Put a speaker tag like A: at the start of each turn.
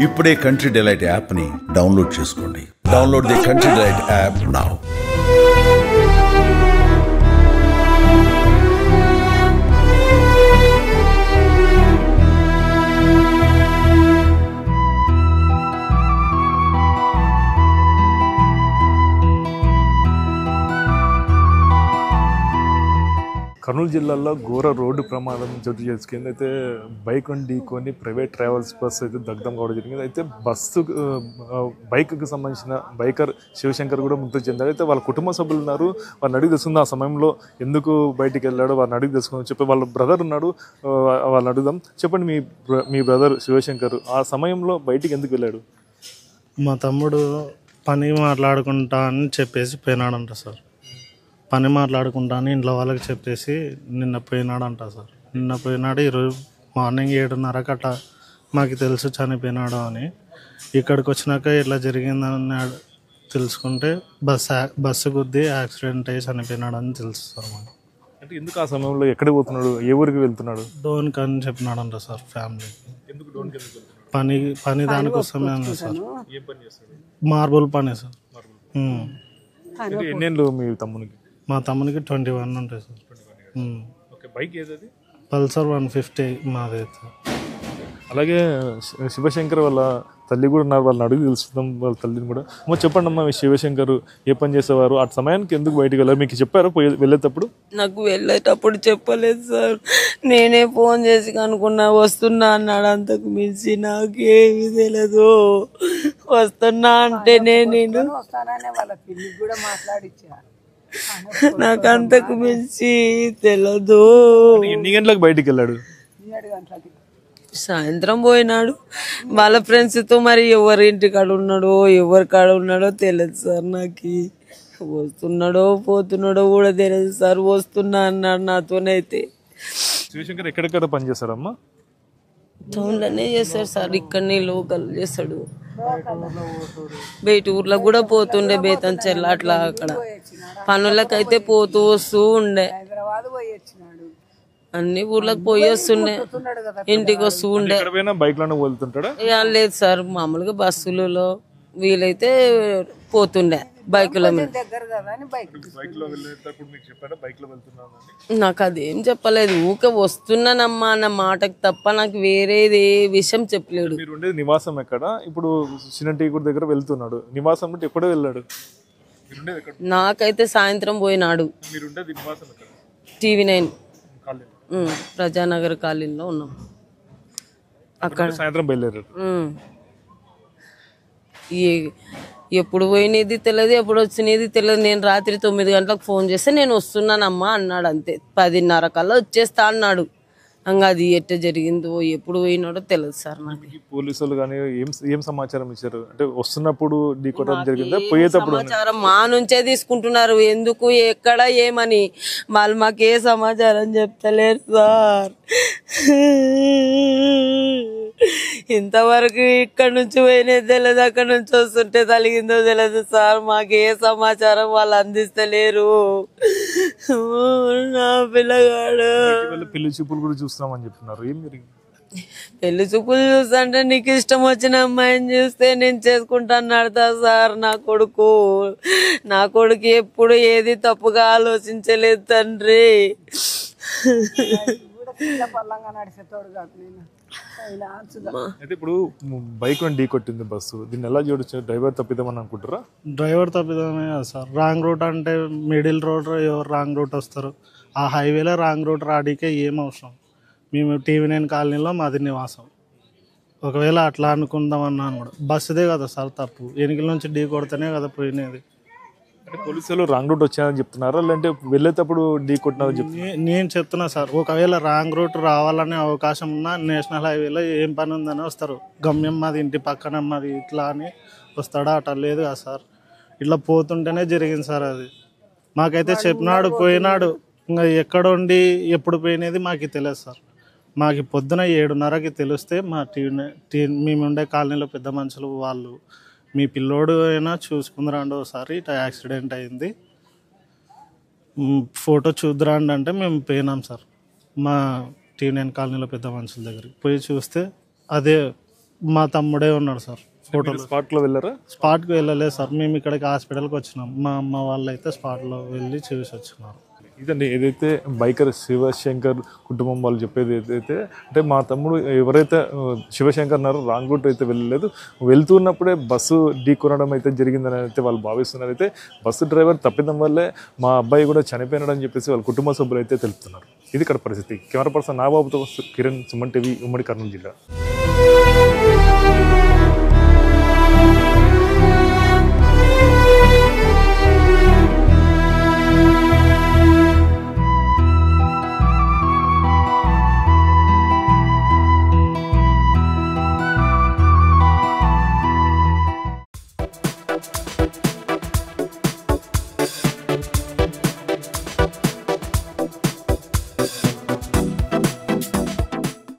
A: ఇప్పుడే country delight యాప్ని download చేసుకోండి. Download the country delight app now.
B: Kurnool జిల్లాలో ఘోర రోడ్డు ప్రమాదం చోటు చేసుకుంది. అయితే బైక్ ఢీకొని ప్రైవేట్ ట్రావెల్స్ బస్సు అయితే దగ్ధం కావడం జరిగింది. అయితే బైక్కి సంబంధించిన బైకర్ శివశంకర్ కూడా మృతి చెందారు. అయితే వాళ్ళ కుటుంబ సభ్యులు ఉన్నారు, వారిని అడిగి తెలుస్తుంది ఆ సమయంలో ఎందుకు బయటికి వెళ్ళాడు, వారిని అడిగి తెలుసుకుని చెప్పి వాళ్ళ బ్రదర్ ఉన్నాడు, వాళ్ళని అడుగుదాం. చెప్పండి, మీ బ్రదర్ శివశంకర్ ఆ సమయంలో బయటికి ఎందుకు వెళ్ళాడు?
C: మా తమ్ముడు పని మాట్లాడుకుంటా అని చెప్పేసి పోయినాడంట సార్. పని మాట్లాడుకుంటా అని ఇంట్లో వాళ్ళకి చెప్పేసి నిన్న పోయినాడంట సార్. నిన్న పోయినాడు. ఈరోజు మార్నింగ్ 7:30 అట్లా మాకు తెలుసు చనిపోయినాడు అని. ఇక్కడికి వచ్చినాక ఇట్లా జరిగిందని తెలుసుకుంటే బస్సు గుద్ది యాక్సిడెంట్ అయ్యి చనిపోయినాడు అని తెలుసు సార్ మాకు.
B: అంటే ఎందుకు ఆ సమయంలో ఎక్కడికి పోతున్నాడు, ఏ ఊరికి వెళ్తున్నాడు?
C: డోన్కి అని చెప్పినాడంట సార్ ఫ్యామిలీకి. పని దానికోసమే ఉంది సార్. మార్బుల్ పని సార్.
B: ఎన్నేళ్ళు మీ తమ్మునికి?
C: మా తమ్మునికి 21 ఉంటాయి సార్.
B: బైక్ ఏదది?
C: పల్సర్ 150 మాదైతే.
B: అలాగే శివశంకర్ వాళ్ళ తల్లి కూడా ఉన్నారు, వాళ్ళని అడుగు తెలుసుకుందాం వాళ్ళ తల్లిని కూడా. చెప్పండి అమ్మా, శివశంకర్ ఏ పని చేసేవారు, ఆ సమయానికి ఎందుకు బయటకు వెళ్ళారు, మీకు చెప్పారా వెళ్ళేటప్పుడు?
D: నాకు వెళ్ళేటప్పుడు చెప్పలేదు సార్. నేనే ఫోన్ చేసి కనుకున్నా వస్తున్నా అన్నాడు. అంతకు మించి నాకేమీ తెలియదు. వస్తున్నా అంటే నేను నాకు అంతకు మించి తెలియదు.
B: ఎన్ని గంటలకు బయటికి వెళ్ళాడు?
D: సాయంత్రం పోయినాడు వాళ్ళ ఫ్రెండ్స్ తో. మరి ఎవరి ఇంటి కాడ ఉన్నాడో ఎవరి కాడ ఉన్నాడో తెలియదు సార్. నాకు వస్తున్నాడో పోతున్నాడో కూడా తెలియదు సార్. వస్తున్నా అన్నాడు నాతోనైతే.
B: శివశంకర్ ఎక్కడెక్కడ పని చేస్తాడమ్మా?
D: టౌన్లోనే చేస్తాడు సార్. ఇక్కడనే లోకల్ చేస్తాడు. బయట ఊర్లకు కూడా పోతుండే, బేతం చెల్ల అట్లా అక్కడ పనులకైతే పోతూ వస్తూ ఉండే. అన్ని ఊర్లకు పోయి వస్తుండే, ఇంటికి వస్తూ ఉండే.
B: బైక్ లోనే వెళ్తుంటాడా?
D: లేదు సార్, మామూలుగా బస్సులలో వీలైతే పోతుండే బైకుల మీద. నాకు అదేం చెప్పలేదు. ఊకే వస్తున్నానమ్మా అన్న మాటకి తప్ప నాకు వేరేది ఏ విషయం చెప్పలేడు.
B: నివాసం ఎక్కడ? ఇప్పుడు సినటీగూడ దగ్గర వెళ్తున్నాడు. నివాసం అంటే ఎప్పుడో వెళ్ళాడు?
D: నాకైతే సాయంత్రం పోయినాడు. TV9 ప్రజానగర్ కాలనీలో ఉన్నాం. అక్కడ
B: సాయంత్రం బయలుదేరారు.
D: ఎప్పుడు పోయినది తెలియదు, ఎప్పుడు వచ్చినది తెలియదు. నేను రాత్రి 9 గంటలకు ఫోన్ చేస్తే నేను వస్తున్నానమ్మా అన్నాడు. అంతే. 10:30 కల్లా వచ్చేస్తా అన్నాడు. ఇంకా అది ఎట్ట జరిగిందో ఎప్పుడు పోయినాడో తెలియదు సార్ నాకు.
B: పోలీసులు కానీ ఏం సమాచారం ఇచ్చారు? అంటే వస్తున్నప్పుడు ఢీకొట్టడం జరిగిందా, పోయేటప్పుడు?
D: సమాచారం మా నుంచే తీసుకుంటున్నారు. ఎందుకు ఎక్కడ ఏమని వాళ్ళు మాకు ఏ సమాచారం చెప్తలేరు సార్. ఇంతవరకు ఇక్కడ నుంచి పోయినది తెలియదు, అక్కడ నుంచి వస్తుంటే తలిగిందో తెలియదు సార్. మాకు ఏ సమాచారం వాళ్ళు అందిస్తలేరు. నా పిల్లగాడు
B: పెళ్లి చూపులు కూడా చూస్తామని చెప్తున్నారు. ఏం జరిగింది?
D: పెళ్లి చూపులు చూస్తుంటే నీకు ఇష్టం వచ్చిన అమ్మాయిని చూస్తే నేను చేసుకుంటాను అడతా సార్. నా కొడుకు ఎప్పుడు ఏది తప్పుగా ఆలోచించలేదు తండ్రి.
B: అయితే ఇప్పుడు బైక్ ఢీ కొట్టింది బస్సు, దీన్ని ఎలా చూడొచ్చు? డ్రైవర్ తప్పిదామని అనుకుంటారా?
C: డ్రైవర్ తప్పిదమే కదా సార్. రాంగ్ రూట్ అంటే మిడిల్ రోడ్ ఎవరు రాంగ్ రూట్ వస్తారు? ఆ హైవేలో రాంగ్ రూట్ రాడికే ఏం అవసరం? మేము TV9 కాలనీలో మాది నివాసం. ఒకవేళ అట్లా అనుకుందాం అన్నాను కూడా బస్సుదే కదా సార్ తప్పు. ఎనికల నుంచి ఢీ కొడితేనే కదా పోయినది.
B: పోలీసులు రాంగ్ రూట్ వచ్చారని చెప్తున్నారా, లేదంటే వెళ్ళేటప్పుడు ఢీ కొట్టినారని చెప్తున్నారు?
C: నేను చెప్తున్నా సార్, ఒకవేళ రాంగ్ రూట్ రావాలనే అవకాశం ఉన్నా నేషనల్ హైవేలో ఏం పని ఉందని వస్తారు. గమ్యం మాది ఇంటి పక్కన మాది ఇట్లా అని వస్తాడా? అట్లా లేదు కదా సార్. ఇట్లా పోతుంటేనే జరిగింది సార్ అది. మాకైతే చెప్పినాడు పోయినాడు. ఇంకా ఎక్కడ ఉండి ఎప్పుడు పోయినది మాకు తెలియదు సార్. మాకు పొద్దున 7:30కి తెలిస్తే మా మేము ఉండే కాలనీలో పెద్ద మనుషులు వాళ్ళు, మీ పిల్లోడు అయినా చూసుకుందిరాండి ఒకసారి ఇట్లా యాక్సిడెంట్ అయింది, ఫోటో చూద్దురాండి అంటే మేము పోయినాం సార్. మా TV9 కాలనీలో పెద్ద మనుషుల దగ్గరికి పోయి చూస్తే అదే మా తమ్ముడే ఉన్నాడు సార్. ఫోటోలు
B: స్పాట్లో వెళ్ళారా?
C: స్పాట్కి వెళ్ళలేదు సార్, మేము ఇక్కడికి హాస్పిటల్కి వచ్చినాం. మా అమ్మ వాళ్ళు అయితే స్పాట్లో వెళ్ళి చూసి వచ్చినారు.
B: ఇదండి ఏదైతే బైకర్ శివశంకర్ కుటుంబం వాళ్ళు చెప్పేది ఏదైతే అంటే మా తమ్ముడు ఎవరైతే శివశంకర్ అన్నారో రాంగ్ రూట్ అయితే వెళ్ళలేదు, వెళ్తున్నప్పుడే బస్సు ఢీ కొనడం అయితే జరిగిందని అయితే వాళ్ళు భావిస్తున్నారు. అయితే బస్సు డ్రైవర్ తప్పిదం వల్లే మా అబ్బాయి కూడా చనిపోయినాడని చెప్పేసి వాళ్ళ కుటుంబ సభ్యులు అయితే తెలుపుతున్నారు. ఇది ఇక్కడ పరిస్థితి. కెమెరా పర్సన్ నాబాబుతో కిరణ్, సుమన్ టీవీ, ఉమ్మడి కర్నూలు జిల్లా.